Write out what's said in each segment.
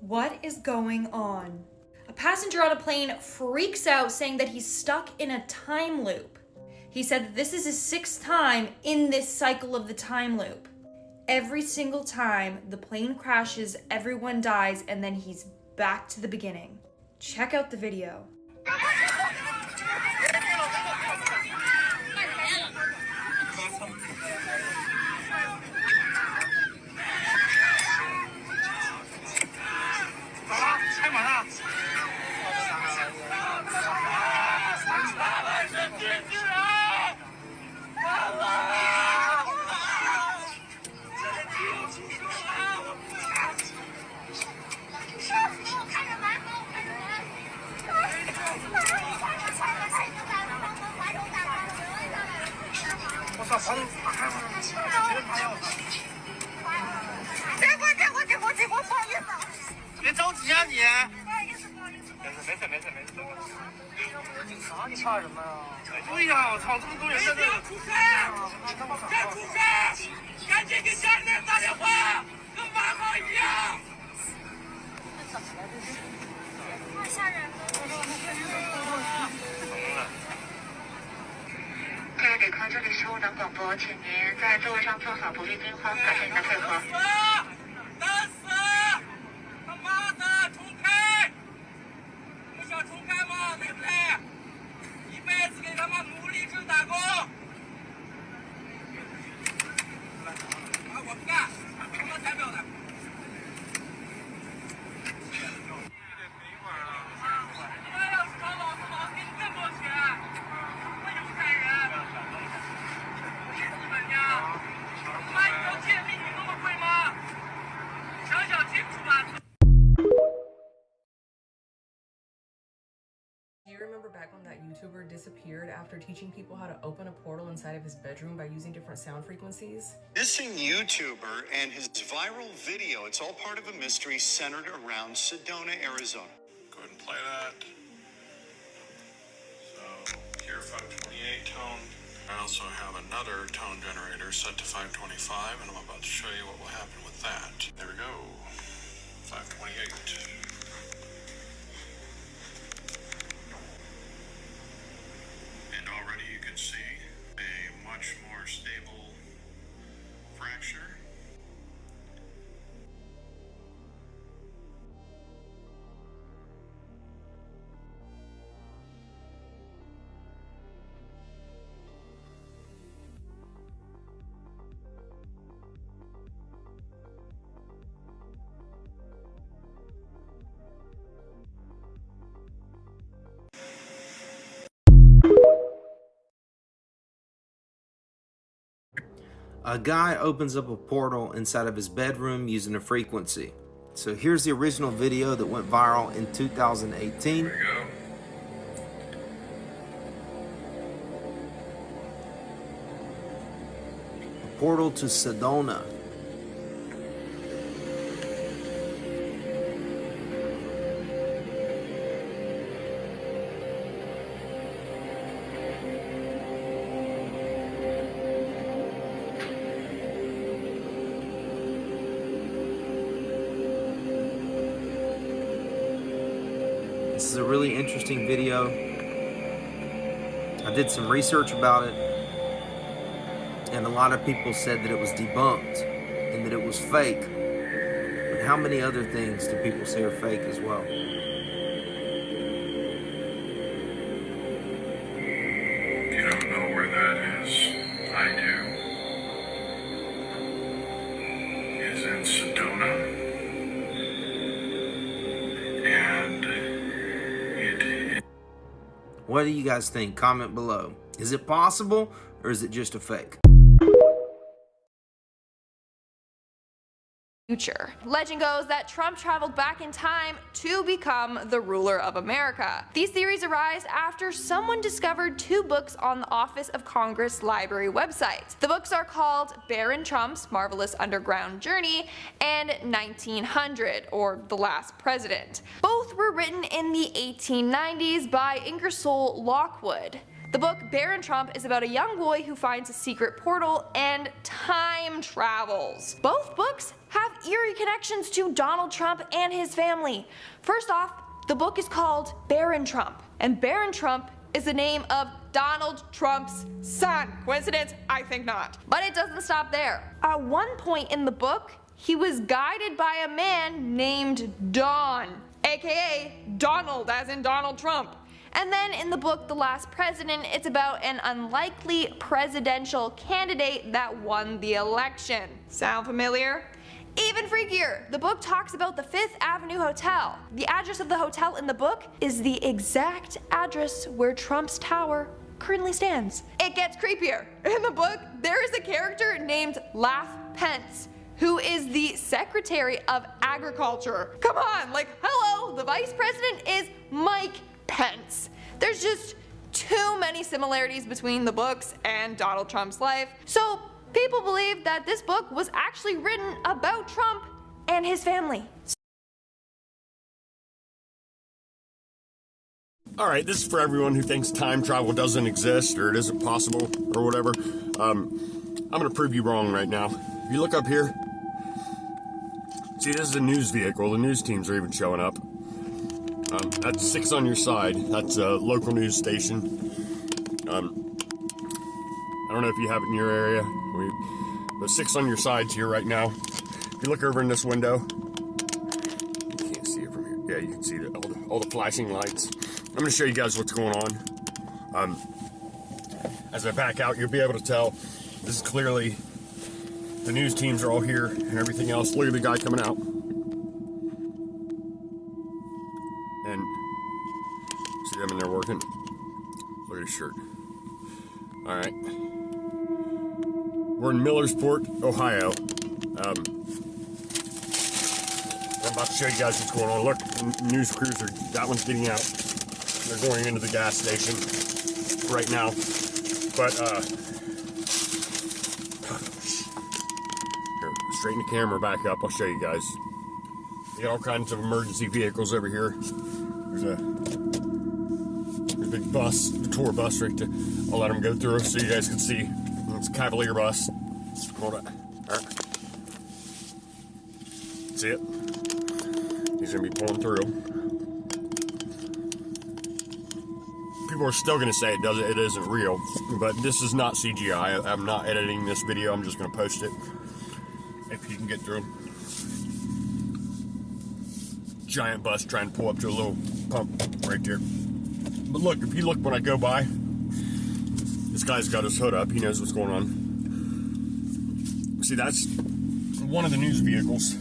What is going on? A passenger on a plane freaks out saying that he's stuck in a time loop. He said that this is his 6th time in this cycle of the time loop. Every single time the plane crashes, everyone dies, and then he's back to the beginning. Check out the video.给抗这里食物等广播，请您在座位上坐好，不必惊慌，感谢您的配合。打死！他妈的，重开！不想重开吗，妹妹？一辈子给他妈努力挣打工。我不干，他妈才不要的。你们要是找老子，老子给你更多钱。我犹太人。你们家，他妈一条贱命有那么贵吗？想想清楚吧。Do you remember back when that YouTuber disappeared after teaching people how to open a portal inside of his bedroom by using different sound frequencies? Missing YouTuber and his viral video. It's all part of a mystery centered around Sedona, Arizona. Go ahead and play that. So, here 528 tone. I also have another tone generator set to 525, and I'm about to show you what will happen with that. There we go. 528. And already you can see a much more stable fracture. A guy opens up a portal inside of his bedroom using a frequency. So here's the original video that went viral in 2018. There we go. A portal to Sedona. This is a really interesting video. I did some research about it, and a lot of people said that it was debunked and that it was fake. But how many other things do people say are fake as well? You don't know where that is? I do. It's in Sedona. And it. What do you guys think? Comment below. Is it possible, or is it just a fake? Future. Legend goes that Trump traveled back in time to become the ruler of America. These theories arise after someone discovered 2 books on the Office of Congress Library website. The books are called Baron Trump's Marvelous Underground Journey and 1900, or The Last President. Both were written in the 1890s by Ingersoll Lockwood. The book Baron Trump is about a young boy who finds a secret portal and time travels. Both books have eerie connections to Donald Trump and his family. First off, the book is called Baron Trump, and Baron Trump is the name of Donald Trump's son. Coincidence? I think not. But it doesn't stop there. At one point in the book, he was guided by a man named Don, aka Donald as in Donald Trump. And then in the book The Last President, it's about an unlikely presidential candidate that won the election. Sound familiar? Even freakier, the book talks about the Fifth Avenue Hotel. The address of the hotel in the book is the exact address where Trump's tower currently stands. It gets creepier. In the book, there is a character named Laugh Pence, who is the Secretary of Agriculture. Come on, like, hello, the Vice President is Mike Pence. There's just too many similarities between the books and Donald Trump's life. So people believe that this book was actually written about Trump and his family. All right, this is for everyone who thinks time travel doesn't exist or it isn't possible or whatever. I'm gonna prove you wrong right now. If you look up here, see, this is a news vehicle. The news teams are even showing up. That's 6 on your side. That's a local news station. I don't know if you have it in your area. But 6 on your sides here right now. If you look over in this window, you can't see it from here. Yeah, you can see all the flashing lights. I'm going to show you guys what's going on. As I back out, you'll be able to tell this is clearly the news teams are all here and everything else. Look at the guy coming out. And see them in there working. Look at his shirt. All right. We're in Millersport, Ohio. I'm about to show you guys what's going on. Look, news crews are, that one's getting out. They're going into the gas station right now. But, here, straighten the camera back up. I'll show you guys. You got all kinds of emergency vehicles over here. There's a big bus, the tour bus right there. I'll let them go through so you guys can see. It's a Cavalier bus. Hold on. All right. See it? He's gonna be pulling through. People are still gonna say it isn't real, but this is not CGI. I'm not editing this video. I'm just gonna post it if you can get through. Giant bus trying to pull up to a little pump right there. But look, if you look when I go by, this guy's got his hood up. He knows what's going on. See, that's one of the news vehicles.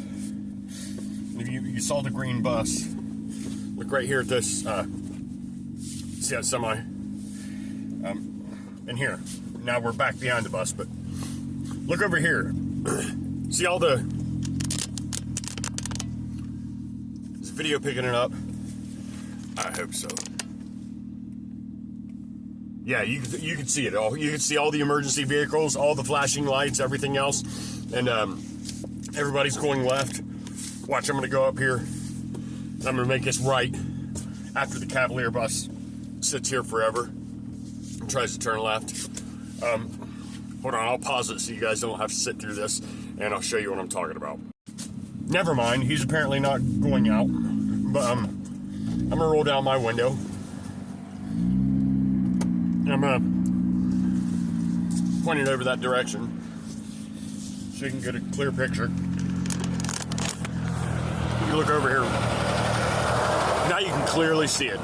If you saw the green bus, look right here at this. See that semi? And here. Now we're back behind the bus, but look over here. See all the... Is the video picking it up? I hope so. Yeah, you can see it all. You can see all the emergency vehicles, all the flashing lights, everything else. And everybody's going left. Watch, I'm going to go up here. I'm going to make this right after the Cavalier bus sits here forever and tries to turn left. Hold on, I'll pause it so you guys don't have to sit through this, and I'll show you what I'm talking about. Never mind, he's apparently not going out. But I'm going to roll down my window. I'm pointing over that direction so you can get a clear picture. If you look over here, now you can clearly see it.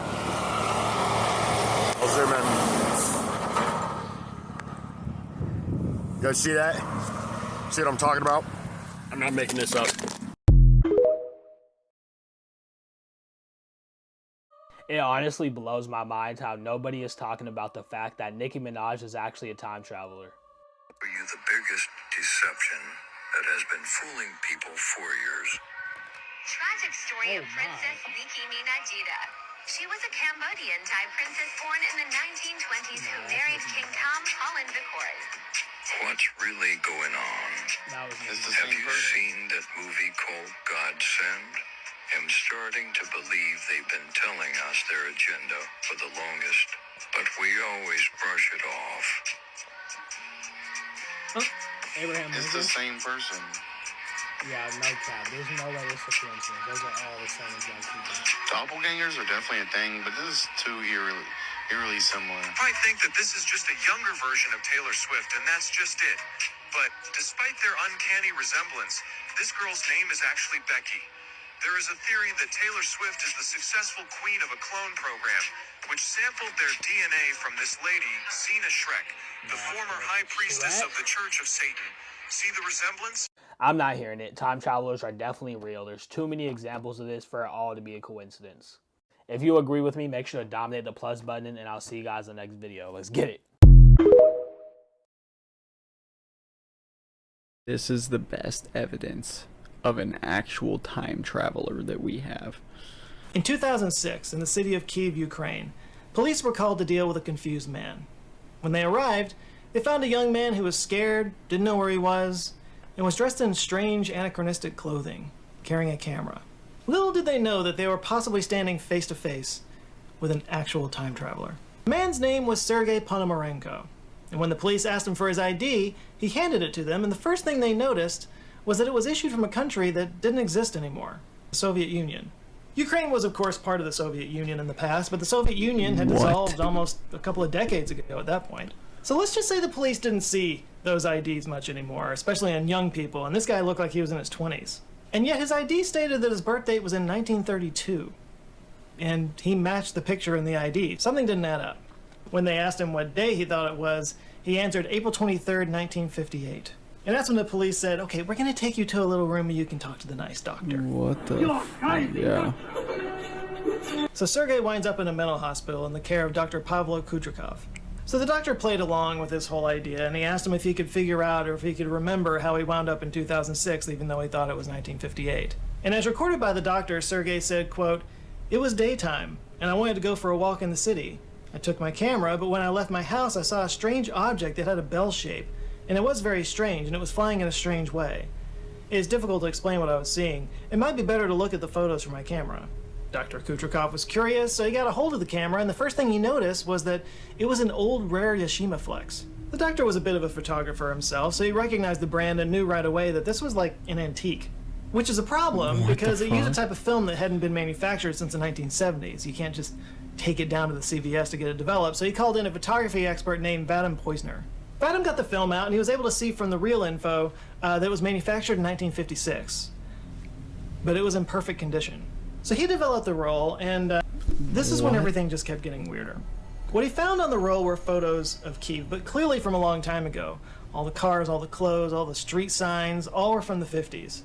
I'll zoom in. You guys see that? See what I'm talking about? I'm not making this up. It honestly blows my mind how nobody is talking about the fact that Nicki Minaj is actually a time traveler. Are you the biggest deception that has been fooling people for years? Tragic story of Princess Nicki Minaj. She was a Cambodian Thai princess born in the 1920s who married King Tom Holland Vicors. What's really going on? That was Have you seen that movie called Godsend? am starting to believe they've been telling us their agenda for the longest, but we always brush it off. Abraham It's Lincoln? the same person. Yeah, no cap. There's no way it's a coincidence. Those are all the same exact people. Doppelgangers are definitely a thing, but this is too eerily similar. You might think that this is just a younger version of Taylor Swift, and that's just it. But despite their uncanny resemblance, this girl's name is actually Becky. There is a theory that Taylor Swift is the successful queen of a clone program, which sampled their DNA from this lady, Zena Shrek, the former high priestess of the Church of Satan. See the resemblance? I'm not hearing it. Time travelers are definitely real. There's too many examples of this for it all to be a coincidence. If you agree with me, make sure to dominate the plus button, and I'll see you guys in the next video. Let's get it. This is the best evidence of an actual time traveler that we have. In 2006, in the city of Kyiv, Ukraine, police were called to deal with a confused man. When they arrived, they found a young man who was scared, didn't know where he was, and was dressed in strange anachronistic clothing, carrying a camera. Little did they know that they were possibly standing face to face with an actual time traveler. The man's name was Sergei Ponomarenko, and when the police asked him for his ID, he handed it to them, and the first thing they noticed was that it was issued from a country that didn't exist anymore, the Soviet Union. Ukraine was, of course, part of the Soviet Union in the past, but the Soviet Union had dissolved almost a couple of decades ago at that point. So let's just say the police didn't see those IDs much anymore, especially on young people, and this guy looked like he was in his 20s. And yet his ID stated that his birth date was in 1932, and he matched the picture in the ID. Something didn't add up. When they asked him what day he thought it was, he answered April 23rd, 1958. And that's when the police said, okay, we're going to take you to a little room and you can talk to the nice doctor. What the yeah. So Sergei winds up in a mental hospital in the care of Dr. Pavlo Kudrikov. So the doctor played along with this whole idea, and he asked him if he could figure out or if he could remember how he wound up in 2006, even though he thought it was 1958. And as recorded by the doctor, Sergei said, quote, "It was daytime, and I wanted to go for a walk in the city. I took my camera, but when I left my house, I saw a strange object that had a bell shape, and it was very strange, and it was flying in a strange way. It is difficult to explain what I was seeing. It might be better to look at the photos from my camera." Dr. Kudrikov was curious, so he got a hold of the camera, and the first thing he noticed was that it was an old rare Yashima Flex. The doctor was a bit of a photographer himself, so he recognized the brand and knew right away that this was like an antique. Which is a problem, because it used a type of film that hadn't been manufactured since the 1970s. You can't just take it down to the CVS to get it developed, so he called in a photography expert named Vadim Poisner. Vadim got the film out, and he was able to see from the real info that it was manufactured in 1956. But it was in perfect condition. So he developed the roll, and this is when everything just kept getting weirder. What he found on the roll were photos of Kyiv, but clearly from a long time ago. All the cars, all the clothes, all the street signs, all were from the 50s.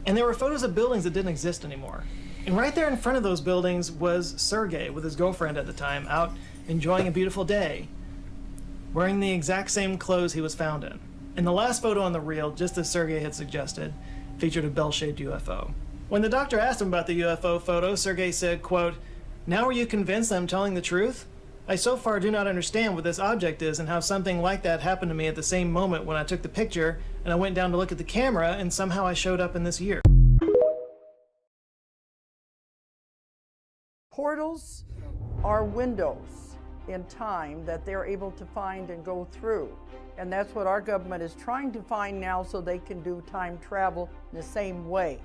And there were photos of buildings that didn't exist anymore. And right there in front of those buildings was Sergei with his girlfriend at the time, out enjoying a beautiful day, wearing the exact same clothes he was found in. And the last photo on the reel, just as Sergei had suggested, featured a bell-shaped UFO. When the doctor asked him about the UFO photo, Sergei said, quote, "Now are you convinced I'm telling the truth? I so far do not understand what this object is and how something like that happened to me at the same moment when I took the picture and I went down to look at the camera and somehow I showed up in this year." Portals are windows in time that they're able to find and go through. And that's what our government is trying to find now so they can do time travel in the same way.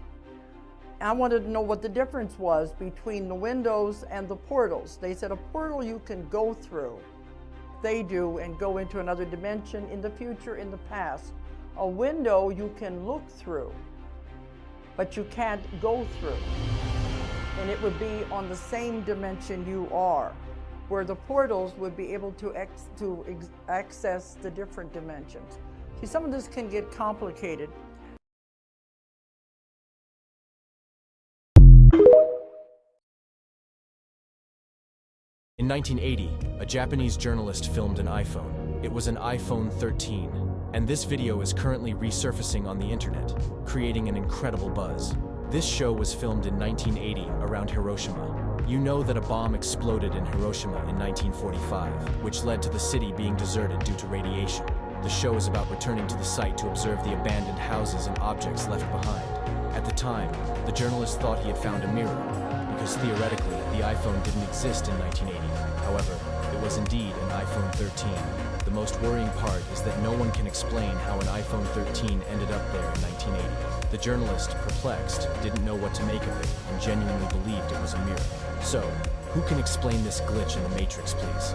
I wanted to know what the difference was between the windows and the portals. They said a portal you can go through. They do, and go into another dimension in the future, in the past. A window you can look through, but you can't go through. And it would be on the same dimension you are, where the portals would be able to access the different dimensions. See, some of this can get complicated. In 1980, a Japanese journalist filmed an iPhone. It was an iPhone 13, and this video is currently resurfacing on the internet, creating an incredible buzz. This show was filmed in 1980 around Hiroshima. You know that a bomb exploded in Hiroshima in 1945, which led to the city being deserted due to radiation. The show is about returning to the site to observe the abandoned houses and objects left behind. At the time, the journalist thought he had found a mirror, because theoretically, the iPhone didn't exist in 1980. However, it was indeed an iPhone 13. The most worrying part is that no one can explain how an iPhone 13 ended up there in 1980. The journalist, perplexed, didn't know what to make of it and genuinely believed it was a mirror. So, who can explain this glitch in the Matrix, please?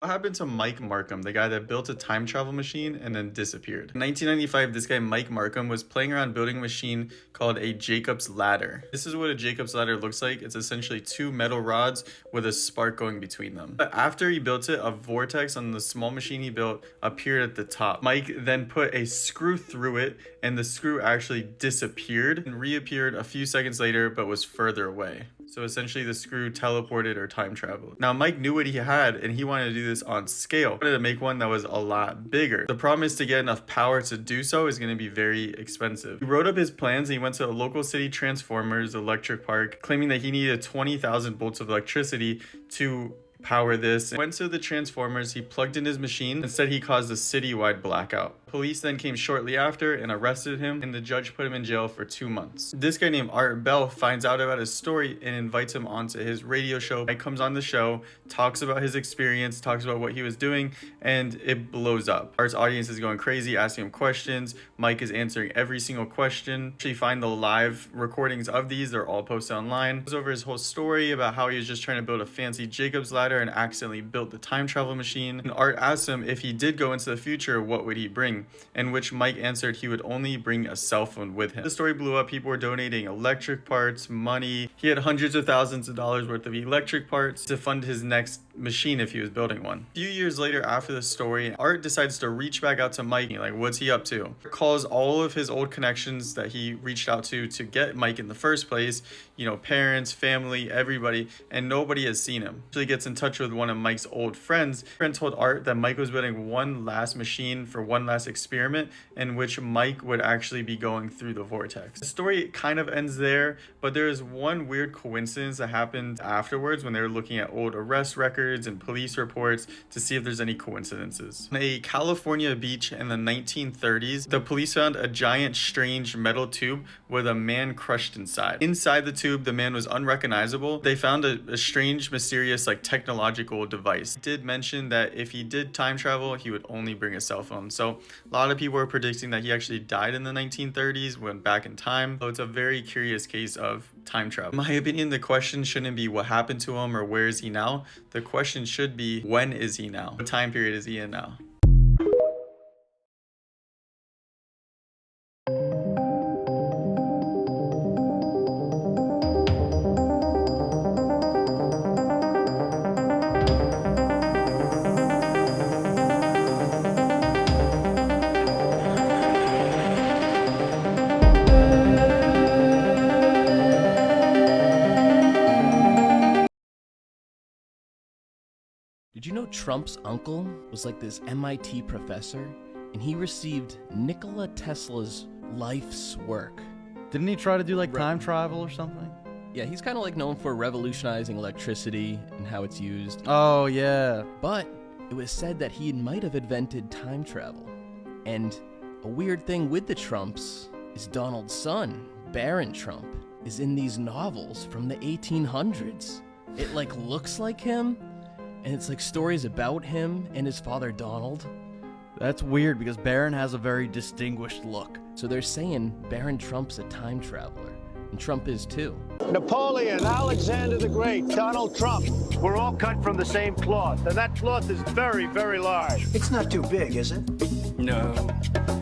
What happened to Mike Markham, the guy that built a time travel machine and then disappeared? In 1995, this guy Mike Markham was playing around building a machine called a Jacob's Ladder. This is what a Jacob's Ladder looks like. It's essentially two metal rods with a spark going between them. But after he built it, a vortex on the small machine he built appeared at the top. Mike then put a screw through it, and the screw actually disappeared and reappeared a few seconds later, but was further away. So essentially the screw teleported or time traveled. Now Mike knew what he had and he wanted to do this on scale. He wanted to make one that was a lot bigger. The problem is to get enough power to do so is going to be very expensive. He wrote up his plans and he went to a local city transformers electric park, claiming that he needed 20,000 volts of electricity to power this. Went to the transformers, he plugged in his machine, and said he caused a citywide blackout. Police then came shortly after and arrested him, and the judge put him in jail for 2 months. This guy named Art Bell finds out about his story and invites him onto his radio show. He comes on the show, talks about his experience, talks about what he was doing, and it blows up. Art's audience is going crazy, asking him questions. Mike is answering every single question. You find the live recordings of these, they're all posted online. He goes over his whole story about how he was just trying to build a fancy Jacob's Ladder and accidentally built the time travel machine. And Art asked him if he did go into the future, what would he bring? In which Mike answered he would only bring a cell phone with him. The story blew up. People were donating electric parts, money. He had hundreds of thousands of dollars worth of electric parts to fund his next machine if he was building one. A few years later after the story, Art decides to reach back out to Mike. Like, what's he up to? Calls all of his old connections that he reached out to get Mike in the first place, you know, parents, family, everybody, and nobody has seen him. So he gets in touch with one of Mike's old friends. Friend told Art that Mike was building one last machine for one last experiment in which Mike would actually be going through the vortex. The story kind of ends there, but there is one weird coincidence that happened afterwards when they were looking at old arrest records and police reports to see if there's any coincidences. On a California beach in the 1930s, the police found a giant strange metal tube with a man crushed inside. Inside the tube, the man was unrecognizable. They found a strange, mysterious, like technological device. It did mention that if he did time travel, he would only bring a cell phone. So a lot of people are predicting that he actually died in the 1930s, went back in time. So it's a very curious case of time travel. In my opinion, the question shouldn't be what happened to him or where is he now. The question should be, when is he now? What time period is he in now? Did you know Trump's uncle was like this MIT professor, and he received Nikola Tesla's life's work? Didn't he try to do like time travel or something? Yeah, he's kind of like known for revolutionizing electricity and how it's used. Oh, yeah. But it was said that he might have invented time travel. And a weird thing with the Trumps is Donald's son, Barron Trump, is in these novels from the 1800s. It like looks like him, and it's like stories about him and his father Donald. That's weird because Barron has a very distinguished look. So they're saying Barron Trump's a time traveler, and Trump is too. Napoleon, Alexander the Great, Donald Trump. We're all cut from the same cloth, and that cloth is very, very large. It's not too big, is it? No.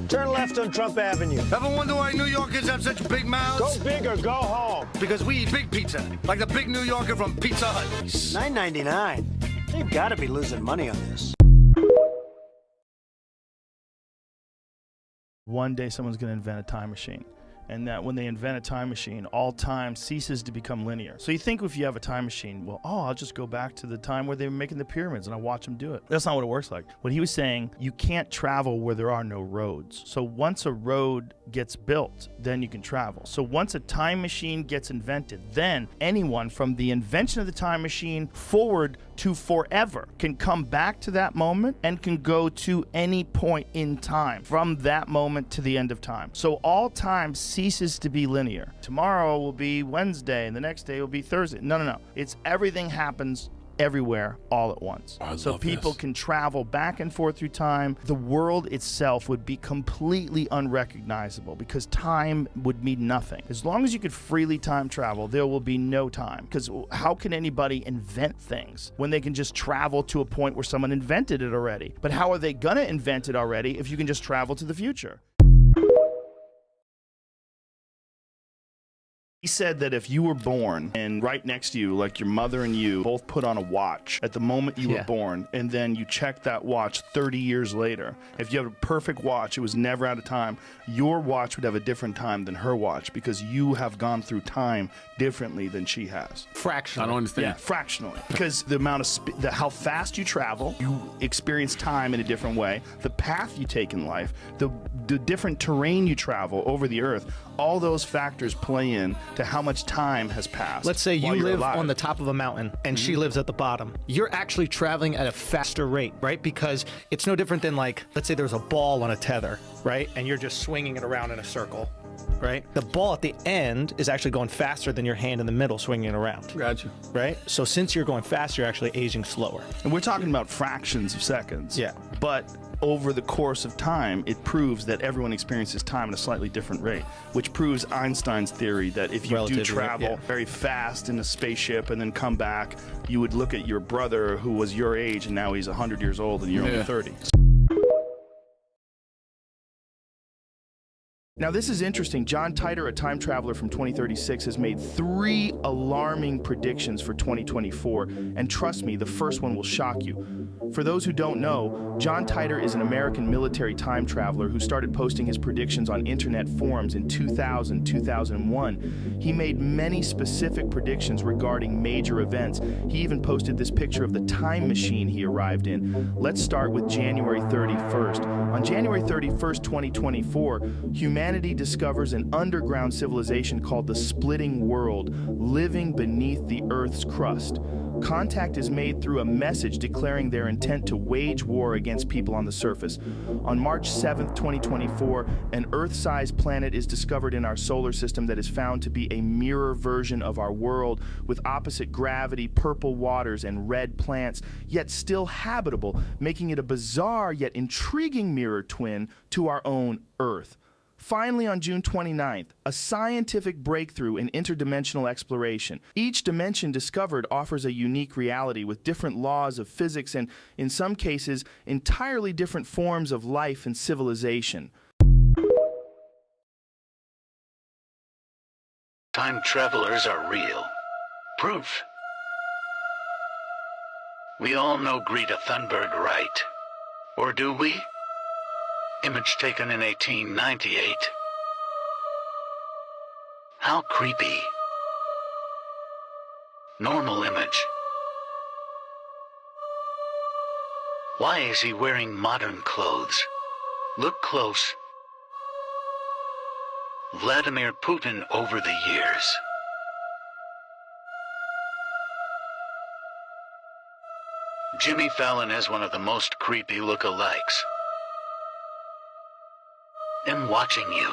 Turn left on Trump Avenue. Ever wonder why New Yorkers have such big mouths? Go big or go home. Because we eat big pizza, like the big New Yorker from Pizza Hut. $9.99. They've got to be losing money on this. One day someone's going to invent a time machine. And that when they invent a time machine, all time ceases to become linear. So you think if you have a time machine, well, I'll just go back to the time where they were making the pyramids and I'll watch them do it. That's not what it works like. What he was saying, you can't travel where there are no roads. So once a road gets built, then you can travel. So once a time machine gets invented, then anyone from the invention of the time machine forward to forever can come back to that moment and can go to any point in time from that moment to the end of time. So all time ceases to be linear. Tomorrow will be Wednesday and the next day will be Thursday. No. It's everything happens everywhere all at once. So people can travel back and forth through time. The world itself would be completely unrecognizable because time would mean nothing. As long as you could freely time travel, there will be no time. Because how can anybody invent things when they can just travel to a point where someone invented it already? But how are they gonna invent it already if you can just travel to the future? He said that if you were born and right next to you, like your mother and you both put on a watch at the moment you were born, and then you check that watch 30 years later, if you have a perfect watch, it was never out of time, your watch would have a different time than her watch because you have gone through time differently than she has. Fractionally. I don't understand. Yeah, fractionally. Because the amount of how fast you travel, you experience time in a different way, the path you take in life, the different terrain you travel over the earth, all those factors play in to how much time has passed. Let's say you live alive. on the top of a mountain and she lives at the bottom. You're actually traveling at a faster rate, right? Because it's no different than, like, let's say there's a ball on a tether, right? And you're just swinging it around in a circle, right? The ball at the end is actually going faster than your hand in the middle swinging it around. Gotcha. Right? So since you're going faster, you're actually aging slower. And we're talking about fractions of seconds. Yeah. But over the course of time, it proves that everyone experiences time at a slightly different rate, which proves Einstein's theory that if you do travel very fast in a spaceship and then come back, you would look at your brother who was your age and now he's 100 years old and you're only 30. Now this is interesting. John Titor, a time traveler from 2036, has made 3 alarming predictions for 2024, and trust me, the first one will shock you. For those who don't know, John Titor is an American military time traveler who started posting his predictions on internet forums in 2000, 2001. He made many specific predictions regarding major events. He even posted this picture of the time machine he arrived in. Let's start with January 31st. On January 31st, 2024, humanity discovers an underground civilization called the Splitting World, living beneath the Earth's crust. Contact is made through a message declaring their intent to wage war against people on the surface. On March 7th, 2024, an Earth-sized planet is discovered in our solar system that is found to be a mirror version of our world, with opposite gravity, purple waters, and red plants, yet still habitable, making it a bizarre yet intriguing mirror twin to our own Earth. Finally, on June 29th, a scientific breakthrough in interdimensional exploration. Each dimension discovered offers a unique reality with different laws of physics and, in some cases, entirely different forms of life and civilization. Time travelers are real. Proof. We all know Greta Thunberg, right? Or do we? Image taken in 1898. How creepy. Normal image. Why is he wearing modern clothes? Look close. Vladimir Putin over the years. Jimmy Fallon is one of the most creepy look-alikes. I'm watching you.